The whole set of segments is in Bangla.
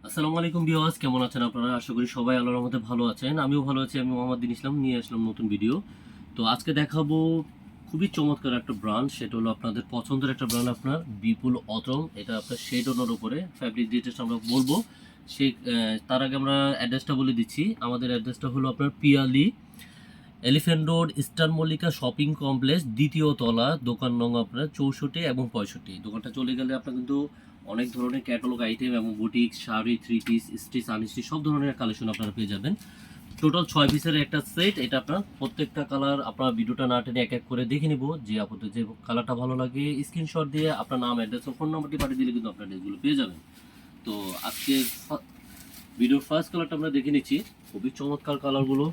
আসসালামু আলাইকুম ভিউয়ার্স, কেমন আছেন আপনারা? আশা করি সবাই আল্লাহর রহমতে ভালো আছেন। আমিও ভালো আছি। আমি মোহাম্মদ দিন ইসলাম নিয়ে আসলাম নতুন ভিডিও। তো আজকে দেখাবো খুবই চমৎকার একটা ব্র্যান্ড, সেটা হলো আপনাদের পছন্দের একটা ব্র্যান্ড আপনার বিপুল অটম। এটা আপনার শেড ওনার উপরে ফ্যাব্রিক ডিটেলস আমরা বলবো। সেই তার আগে আমরা অ্যাড্রেসটা বলে দিচ্ছি। আমাদের অ্যাড্রেসটা হলো আপনার Piyali elephant road eastern Mallika shopping complex, দ্বিতীয় তলা, দোকান নং আপনার 64 এবং 65। দোকানটা চলে গেলে আপনার কিন্তু অনেক ধরনের ক্যাটালগ আইটেম এবং boutique, sari, three piece, stitch, unstitch সব ধরনের কালেকশন আপনারা পেয়ে যাবেন। টোটাল 6 পিসের একটা সেট। এটা আপনার প্রত্যেকটা কালার আপনার ভিডিওটা না টেনে এক এক করে দেখে নিব। যে আপনাদের যে কালারটা ভালো লাগে স্ক্রিনশট দিয়ে আপনার নাম, অ্যাড্রেস ও ফোন নাম্বারটি পাঠিয়ে দিলে কিন্তু আপনার ড্রেসগুলো পেয়ে যাবেন। তো আজকে ভিডিওর ফার্স্ট কালারটা আমরা দেখে নিচ্ছি। খুবই চমৎকার কালারগুলো,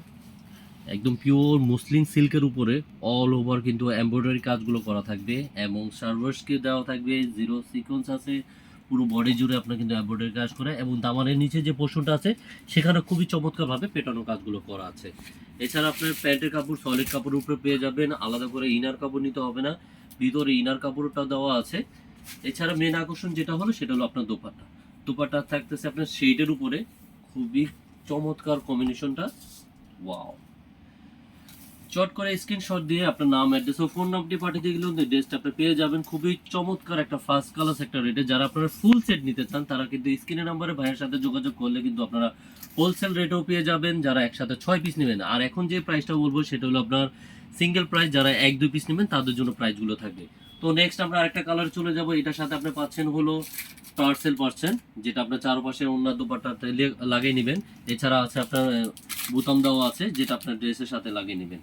একদম পিওর মুসলিম সিল্কের উপরে অল ওভার কিন্তু এমব্রয়ডারি কাজগুলো করা থাকবে এবং সার্ভার্সকে দেওয়া থাকবে, জিরো সিকোয়েন্স আছে পুরো বডি জুড়ে আপনার কিন্তু এমব্রয়ডারি কাজ করে এবং দামানের নিচে যে পোর্শনটা আছে সেখানে খুবই চমৎকারভাবে পেটানো কাজগুলো করা আছে। এছাড়া আপনার প্যান্টের কাপড় সলিড কাপড়ের উপরে পেয়ে যাবেন, আলাদা করে ইনার কাপড় নিতে হবে না, ভিতরে ইনার কাপড়টা দেওয়া আছে। এছাড়া মেন আকর্ষণ যেটা হলো সেটা হলো আপনার দোপাট্টা। দোপাট্টা থাকতেছে আপনার শেডের উপরে, খুবই চমৎকার কম্বিনেশনটা। ওয়াও! চট করে স্ক্রিনশট দিয়ে আপনার নাম, অ্যাড্রেস ও ফোন নাম্বারটি পাঠিয়ে দিয়ে গেলেও ড্রেসটা আপনি পেয়ে যাবেন খুবই চমৎকার একটা ফার্স্ট ক্লাস একটা রেটে। যারা আপনারা ফুল সেট নিতে চান তারা কিন্তু স্ক্রিনের নাম্বারে ভাইয়ের সাথে যোগাযোগ করলে কিন্তু আপনারা হোলসেল রেটেও পেয়ে যাবেন, যারা একসাথে 6 পিস নেবেন। আর এখন যে প্রাইসটা বলবো সেটা হলো আপনার সিঙ্গেল প্রাইস, যারা 1-2 পিস নেবেন তাদের জন্য প্রাইসগুলো থাকবে। তো নেক্সট আমরা আরেকটা কালার চলে যাব। এটার সাথে আপনি পাচ্ছেন হলো টার্সেল পাচ্ছেন, যেটা আপনার চারপাশে অন্য দোপাট্টাতে লাগিয়ে নেবেন। এছাড়া আছে আপনার বোতাম দেওয়া আছে, যেটা আপনার ড্রেসের সাথে লাগিয়ে নেবেন।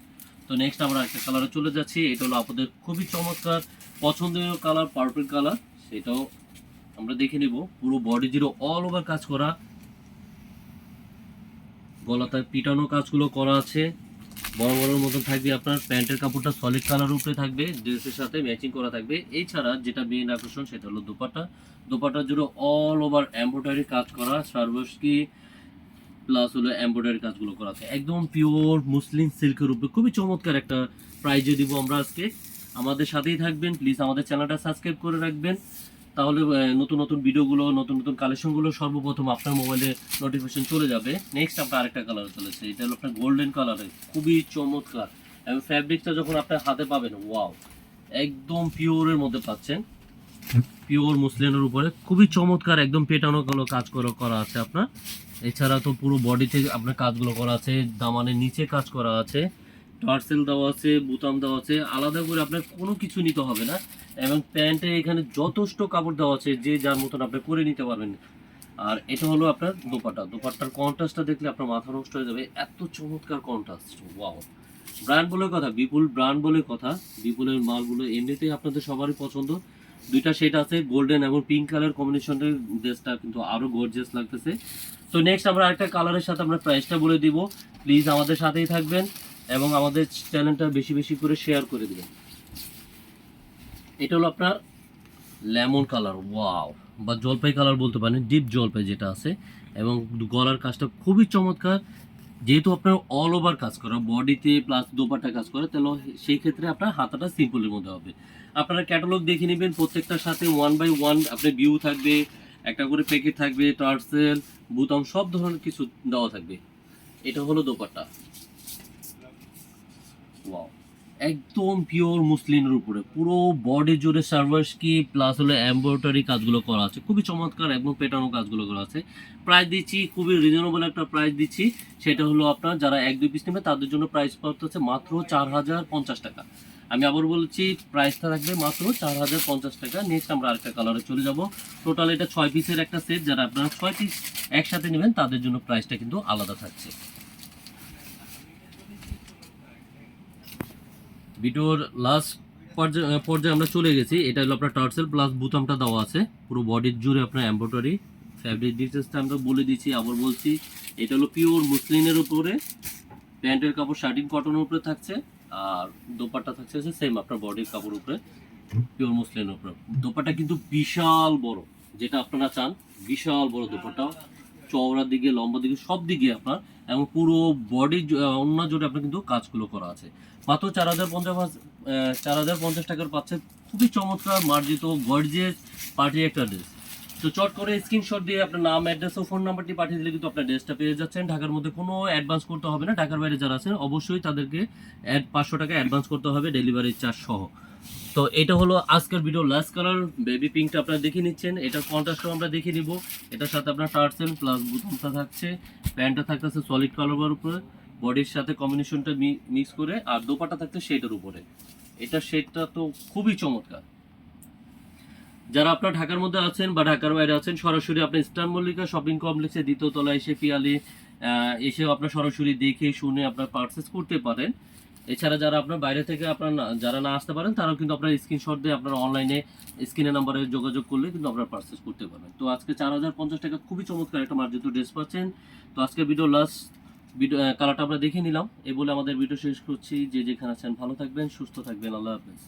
তো নেক্সট আমরা একটা কালারে চলে যাচ্ছি। এটা হলো আপনাদের খুবই চমৎকার পছন্দনীয় কালার, পার্পল কালার। সেটাও আমরা দেখে নিব। পুরো বডি জিরো অল ওভার কাজ করা, গলাতে পিটানো কাজগুলো করা আছে। বড় বড় মতন থাকবে আপনার প্যান্টের কাপড়টা সলিড কালার উপরে থাকবে, ড্রেসের সাথে ম্যাচিং করা থাকবে। এছাড়া যেটা মেইন আকর্ষণ সেটা হলো দোপাট্টা। দোপাট্টা জুড়ে অল ওভার এমব্রয়ডারি কাজ করা, সার্ভার্সকি প্লাস হলো এমব্রয়ডারি কাজগুলো করা আছে, একদম পিওর মুসলিম সিল্কের উপরে। খুবই চমৎকার একটা প্রাইজে দিব আমরা আজকে। আমাদের সাথেই থাকবেন, প্লিজ আমাদের চ্যানেলটা সাবস্ক্রাইব করে রাখবেন, তাহলে নতুন নতুন ভিডিওগুলো, নতুন নতুন কালেকশনগুলো সর্বপ্রথম আপনার মোবাইলে নোটিফিকেশন চলে যাবে। নেক্সট আমরা আরেকটা কালার চলেছে, এটা হলো আপনার গোল্ডেন কালারে, খুবই চমৎকার। এবং ফ্যাব্রিকটা যখন আপনার হাতে পাবেন, ওয়াও, একদম পিওরের মধ্যে পাচ্ছেন, পিওর মুসলিনের উপরে খুবই চমৎকার একদম পেটানো কালো কাজ করা আছে আপনার। এছাড়া তো পুরো বডিতে আপনার কাজগুলো করা আছে, দামানের নিচে কাজ করা আছে, টার্সেল দেওয়া আছে, বুতাম দেওয়া আছে, আলাদা করে আপনার কোনো কিছু নিতে হবে না। এবং প্যান্টে এখানে যথেষ্ট কাপড় দেওয়া আছে, যে যার মতন আপনি করে নিতে পারবেন। আর এটা হলো আপনার দোপাট্টা। দোপাট্টার কন্ট্রাস্টটা দেখলে আপনার মাথা নষ্ট হয়ে যাবে, এত চমৎকার কন্ট্রাস্ট। ওয়াও! ব্র্যান্ড বলে কথা, বিপুল ব্র্যান্ড বলে কথা। বিপুলের মালগুলো এমনিতেই আপনাদের সবারই পছন্দ। দুইটা শেড আছে, গোল্ডেন এবং পিঙ্ক কালার কম্বিনেশনের ড্রেসটা কিন্তু আরো গর্জিয়াস লাগতেছে। তো নেক্সট আমরা আরেকটা কালারের সাথে আমরা প্রাইসটা বলে দিব। প্লিজ আমাদের সাথেই থাকবেন এবং আমাদের চ্যানেলটা বেশি বেশি করে শেয়ার করে দিবেন। এটা হলো আপনার লেমন কালার, ওয়াও, বা জলপাই কালার বলতে পারেন, ডিপ জলপাই যেটা আছে। এবং গলার কাজটা খুবই চমৎকার, যেহেতু আপনার অল ওভার কাজ করা বডিতে প্লাস দোপাট্টা কাজ করে, তাহলে সেই ক্ষেত্রে আপনার হাতাটা সিম্পলের মধ্যে হবে। আপনারা ক্যাটালগ দেখে নেবেন, প্রত্যেকটার সাথে 1 বাই 1 আপনার ভিউ থাকবে, একটা করে প্যাকেট থাকবে, টার্সেল, বুতাম সব ধরনের কিছু দেওয়া থাকবে। এটা হলো দোপাট্টা। ওয়াও! একদম পিওর মুসলিনের উপরে পুরো বডি জুড়ে সার্ভার্স কি প্লাস হলো এমব্রয়ডারি কাজগুলো করা আছে, খুবই চমৎকার এবং পেটানো কাজগুলো করা আছে। প্রাইস দিচ্ছি খুবই রিজনেবল একটা প্রাইস দিচ্ছি। সেটা হলো আপনার যারা 1-2 পিস নেবে তাদের জন্য প্রাইস পড়তেছে মাত্র 4050 টাকা। আমি আবার বলছি, প্রাইসটা থাকবে মাত্র 4050 টাকা। নেক্সট আমরা আরেকটা কালারে চলে যাব। টোটাল এটা 6 পিসের একটা সেট, যারা আপনারা 6 পিস একসাথে নেবেন তাদের জন্য প্রাইসটা কিন্তু আলাদা থাকছে। ভিডিওর লাস্ট পর্যায়ে আমরা চলে গেছি। এটা হলো আপনার টার্সেল প্লাস বুতামটা দেওয়া আছে, পুরো বডির জুড়ে আপনার এমব্রয়ডারি। ফ্যাব্রিক ডিটেলসটা আমরা বলে দিচ্ছি, আবার বলছি, এটা হলো পিওর মুসলিনের উপরে, প্যান্টের কাপড় শার্টিং কটনের উপরে থাকছে, আর দোপাট্টা থাকছে সেম আপনার বডির কাপড় উপরে, পিওর মুসলিনের উপরে। দোপাট্টা কিন্তু বিশাল বড়, যেটা আপনারা চান, বিশাল বড় দোপাট্টা, চওড়ার দিকে লম্বা দিকে সব দিকে আপনার, এবং পুরো বডি অন্য জোরে আপনার কিন্তু কাজগুলো করা আছে। মাত্র 4050 টাকার পাচ্ছে খুবই চমৎকার মার্জিত গর্জিয়াস পার্টি একটা ড্রেস। তো চট করে স্ক্রিনশট দিয়ে আপনার নাম, অ্যাড্রেস ও ফোন নাম্বারটি পাঠিয়ে দিলে কিন্তু আপনার ড্রেসটা পেয়ে যাচ্ছেন। ঢাকার মধ্যে কোনো অ্যাডভান্স করতে হবে না। ঢাকার বাইরে যারা আছেন অবশ্যই তাদেরকে 500 টাকা অ্যাডভান্স করতে হবে ডেলিভারি চার্জ সহ। তো এটা হলো আজকের ভিডিও লাস্ট কালার বেবি পিঙ্কটা আপনারা দেখে নিচ্ছেন। এটার কন্ট্রাস্টও আমরা দেখে নিব। এটার সাথে আপনার টার্সেল প্লাস বুতামটা থাকছে, প্যান্টটা থাকতেছে সলিড কালারের উপরে, বডির সাথে কম্বিনেশনটা মিক্স করে, আর দোপাটা থাকছে শেডের উপরে। এটা শেডটা তো খুবই চমৎকার। যারা আপনার ঢাকার মধ্যে আছেন বা ঢাকার বাইরে আছেন, সরাসরি আপনি ইস্টার্ন মল্লিকা শপিং কমপ্লেক্সে দ্বিতীয় তলায় এসে পিয়ালি এসেও আপনার সরাসরি দেখে শুনে আপনার পারচেস করতে পারেন। এছাড়া যারা আপনার বাইরে থেকে আপনার যারা না আসতে পারেন, তারাও কিন্তু আপনার স্ক্রিনশট দিয়ে আপনার অনলাইনে স্ক্রিনের নাম্বারে যোগাযোগ করলে কিন্তু আপনারা পারচেস করতে পারবেন। তো আজকে 4050 টাকা খুবই চমৎকার একটা মার্জিত ড্রেস পাচ্ছেন। তো আজকে ভিডিও লাস্ট ভিডিও কালারটা আমরা দেখে নিলাম। এই বলে আমাদের ভিডিও শেষ করছি। যে যেখানে আছেন ভালো থাকবেন, সুস্থ থাকবেন। আল্লাহ হাফেজ।